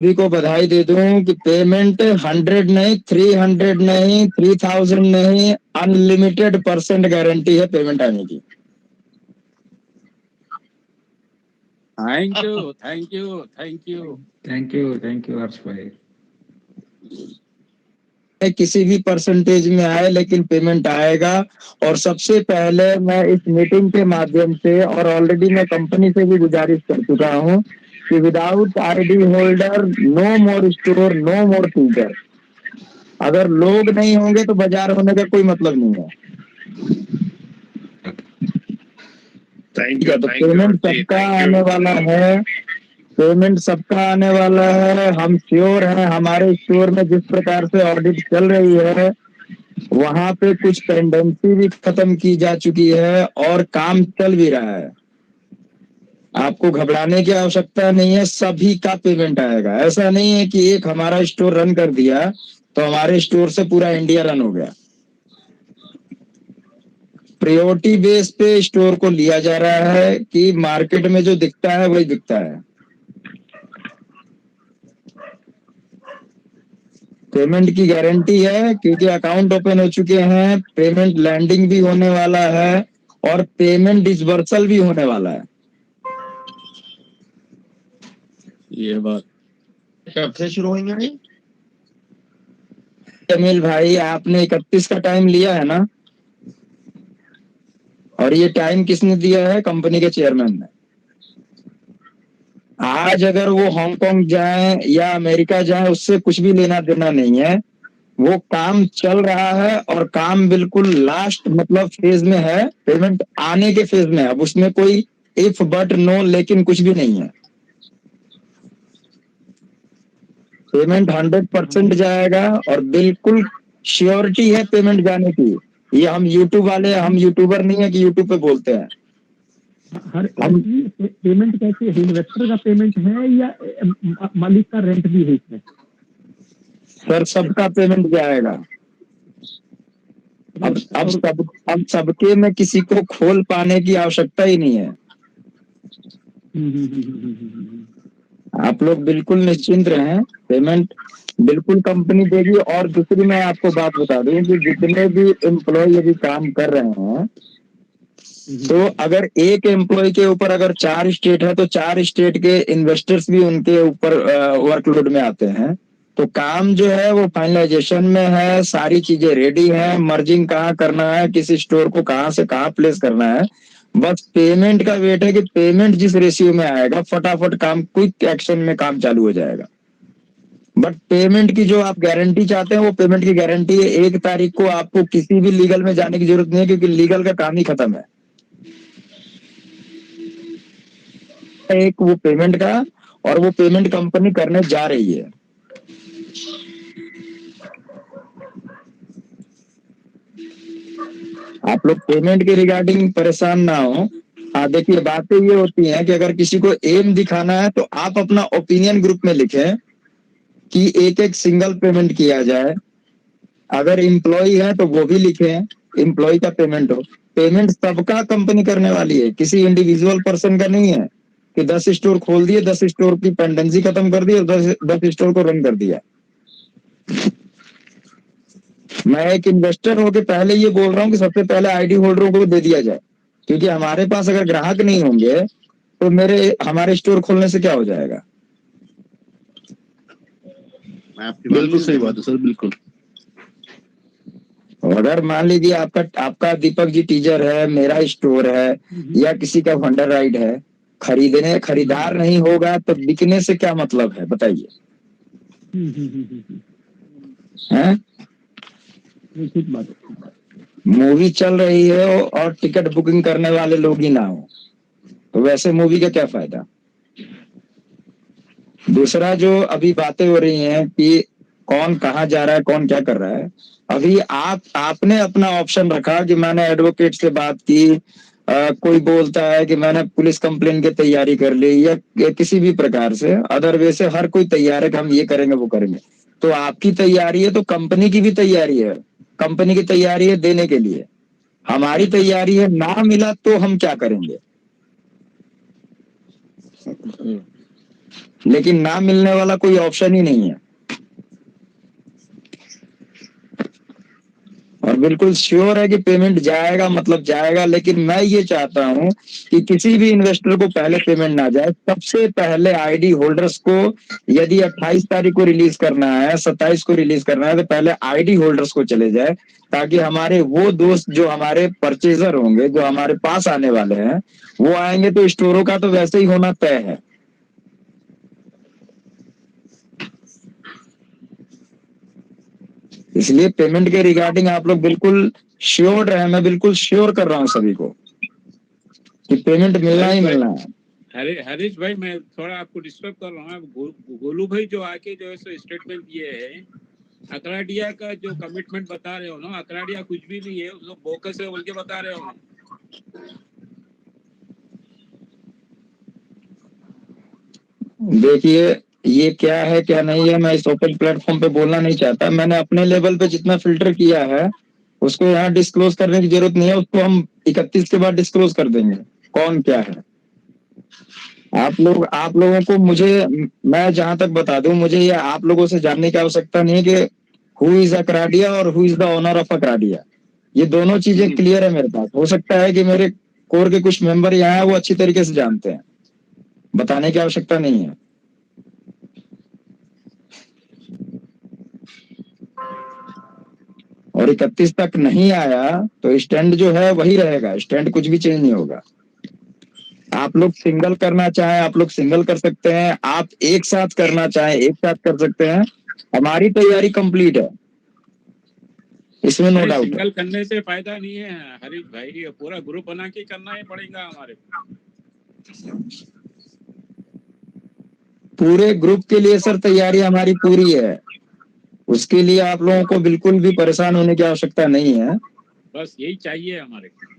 सभी को बधाई दे दूं कि पेमेंट 100 नहीं, 300 नहीं, 3000 नहीं, अनलिमिटेड परसेंट गारंटी है पेमेंट आने की। Thank you, thank you, thank you, thank you, thank you Harsh भाई। किसी भी परसेंटेज में आए लेकिन पेमेंट आएगा। और सबसे पहले मैं इस मीटिंग के माध्यम से, और ऑलरेडी मैं कंपनी से भी गुजारिश कर चुका हूं कि विदाउट आईडी होल्डर नो मोर स्टोर, नो मोर फीचर। अगर लोग नहीं होंगे तो बाजार होने का कोई मतलब नहीं है। ठीक है, तो पेमेंट सबका आने वाला है, पेमेंट सबका आने वाला है। हम श्योर हैं, हमारे स्टोर में जिस प्रकार से ऑडिट चल रही है वहां पे कुछ पेंडेंसी भी खत्म की जा चुकी है और काम चल भी रहा है। आपको घबराने की आवश्यकता नहीं है, सभी का पेमेंट आएगा। ऐसा नहीं है कि एक हमारा स्टोर रन कर दिया तो हमारे स्टोर से पूरा इंडिया रन हो गया। प्रायोरिटी बेस पे स्टोर को लिया जा रहा है कि मार्केट में जो दिखता है वही दिखता है। पेमेंट की गारंटी है क्योंकि अकाउंट ओपन हो चुके हैं, पेमेंट लैंडिंग भी होने वाला है और पेमेंट डिसबर्सल भी होने वाला है। ये बात कब से शुरू होंगे भाई? जमील भाई, आपने 31 का टाइम लिया है ना, और ये टाइम किसने दिया है? कंपनी के चेयरमैन ने। आज अगर वो हांगकांग जाए या अमेरिका जाए उससे कुछ भी लेना देना नहीं है। वो काम चल रहा है और काम बिल्कुल लास्ट मतलब फेज में है, पेमेंट आने के फेज में है। अब उसमें कोई इफ बट नो लेकिन कुछ भी नहीं है। पेमेंट 100% जाएगा और बिल्कुल श्योरिटी है पेमेंट जाने की। ये हम यूट्यूब वाले, हम यूट्यूबर नहीं है कि यूट्यूब पे बोलते हैं। हर पेमेंट कैसे है? इन्वेस्टर का पेमेंट है या मालिक का रेंट भी है इसमें? सर सबका पेमेंट जाएगा। अब सबके में किसी को खोल पाने की आवश्यकता ही नहीं है। आप लोग बिल्कुल निश्चिंत रहें, पेमेंट बिल्कुल कंपनी देगी। और दूसरी मैं आपको बात बता दूं कि जितने भी एम्प्लॉय यदि काम कर रहे हैं तो अगर एक एम्प्लॉय के ऊपर अगर 4 स्टेट है तो 4 स्टेट के इन्वेस्टर्स भी उनके ऊपर वर्कलोड में आते हैं। तो काम जो है वो फाइनलाइजेशन में है, सारी चीजें रेडी है, मर्जिंग कहाँ करना है, किसी स्टोर को कहाँ से कहाँ प्लेस करना है, बस पेमेंट का वेट है कि पेमेंट जिस रेशियो में आएगा फटाफट काम, क्विक एक्शन में काम चालू हो जाएगा। बट पेमेंट की जो आप गारंटी चाहते हैं वो पेमेंट की गारंटी है। 1 तारीख को आपको किसी भी लीगल में जाने की जरूरत नहीं है क्योंकि लीगल का काम ही खत्म है। एक वो पेमेंट का, और वो पेमेंट कंपनी करने जा रही है। आप लोग पेमेंट के रिगार्डिंग परेशान ना हो। देखिए बातें ये होती हैं कि अगर किसी को एम दिखाना है तो आप अपना ओपिनियन ग्रुप में लिखें कि एक एक सिंगल पेमेंट किया जाए। अगर इम्प्लॉय है तो वो भी लिखें, इम्प्लॉय का पेमेंट हो। पेमेंट सबका कंपनी करने वाली है, किसी इंडिविजुअल पर्सन का नहीं है कि 10 स्टोर खोल दिए, 10 स्टोर की पेंडेंसी खत्म कर दी और 10 स्टोर को रन कर दिया। मैं एक इन्वेस्टर होकर पहले ये बोल रहा हूँ कि सबसे पहले आईडी होल्डरों को दे दिया जाए, क्योंकि हमारे पास अगर ग्राहक नहीं होंगे तो हमारे स्टोर खोलने से क्या हो जाएगा। बिल्कुल सही बात है सर, बिल्कुल। अगर मान लीजिए आपका दीपक जी टीजर है, मेरा स्टोर है या किसी का वंडर राइड है, खरीदार नहीं होगा तो बिकने से क्या मतलब है बताइए। हैं? ठीक बात है। मूवी चल रही है और टिकट बुकिंग करने वाले लोग ही ना हो तो वैसे मूवी का क्या फायदा। दूसरा जो अभी बातें हो रही हैं कि कौन कहाँ जा रहा है, कौन क्या कर रहा है, अभी आपने अपना ऑप्शन रखा कि मैंने एडवोकेट से बात की, कोई बोलता है कि मैंने पुलिस कंप्लेन की तैयारी कर ली, या किसी भी प्रकार से अदर वे से हर कोई तैयार है कि हम ये करेंगे वो करेंगे। तो आपकी तैयारी है तो कंपनी की भी तैयारी है, कंपनी की तैयारी है देने के लिए। हमारी तैयारी है ना मिला तो हम क्या करेंगे। लेकिन ना मिलने वाला कोई ऑप्शन ही नहीं है। और बिल्कुल श्योर है कि पेमेंट जाएगा, मतलब जाएगा, लेकिन मैं ये चाहता हूं कि किसी भी इन्वेस्टर को पहले पेमेंट ना जाए। सबसे पहले आईडी होल्डर्स को, यदि 28 तारीख को रिलीज करना है, 27 को रिलीज करना है, तो पहले आईडी होल्डर्स को चले जाए, ताकि हमारे वो दोस्त जो हमारे परचेजर होंगे, जो हमारे पास आने वाले हैं, वो आएंगे तो स्टोरों का तो वैसे ही होना तय है। इसलिए पेमेंट के रिगार्डिंग आप लोग बिल्कुल श्योर रहे। मैं बिल्कुल श्योर कर रहा हूं सभी को कि पेमेंट मिलना ही मिलना है। हरीश भाई, मैं थोड़ा आपको डिस्टर्ब कर रहा हूँ। गोलू भाई जो आके जो है स्टेटमेंट दिए है, अकराडिया का जो कमिटमेंट बता रहे हो ना, अकराडिया कुछ भी नहीं है, उसको बोकस है बोल के बता रहे हो। देखिए, ये क्या है क्या नहीं है, मैं इस ओपन प्लेटफॉर्म पे बोलना नहीं चाहता। मैंने अपने लेवल पे जितना फिल्टर किया है उसको यहाँ डिस्क्लोज करने की जरूरत नहीं है। उसको हम 31 के बाद डिस्क्लोज कर देंगे कौन क्या है। आप लोगों को, मुझे, मैं जहां तक बता दूं, मुझे ये आप लोगों से जानने की आवश्यकता नहीं है कि हु इज अकराडिया और who is the owner of अकराडिया। ये दोनों चीजें क्लियर है मेरे पास। हो सकता है कि मेरे कोर के कुछ मेंबर यहाँ है, वो अच्छी तरीके से जानते हैं, बताने की आवश्यकता नहीं है। और 31 तक नहीं आया तो स्टैंड जो है वही रहेगा, स्टैंड कुछ भी चेंज नहीं होगा। आप लोग सिंगल करना चाहें आप लोग सिंगल कर सकते हैं, आप एक साथ करना चाहें एक साथ कर सकते हैं। हमारी तैयारी कंप्लीट है, इसमें नो डाउट। सिंगल करने से फायदा नहीं है हरीश भाई, पूरा ग्रुप बना के करना ही पड़ेगा हमारे। पूरे ग्रुप के लिए सर तैयारी हमारी पूरी है, उसके लिए आप लोगों को बिल्कुल भी परेशान होने की आवश्यकता नहीं है। बस यही चाहिए हमारे को।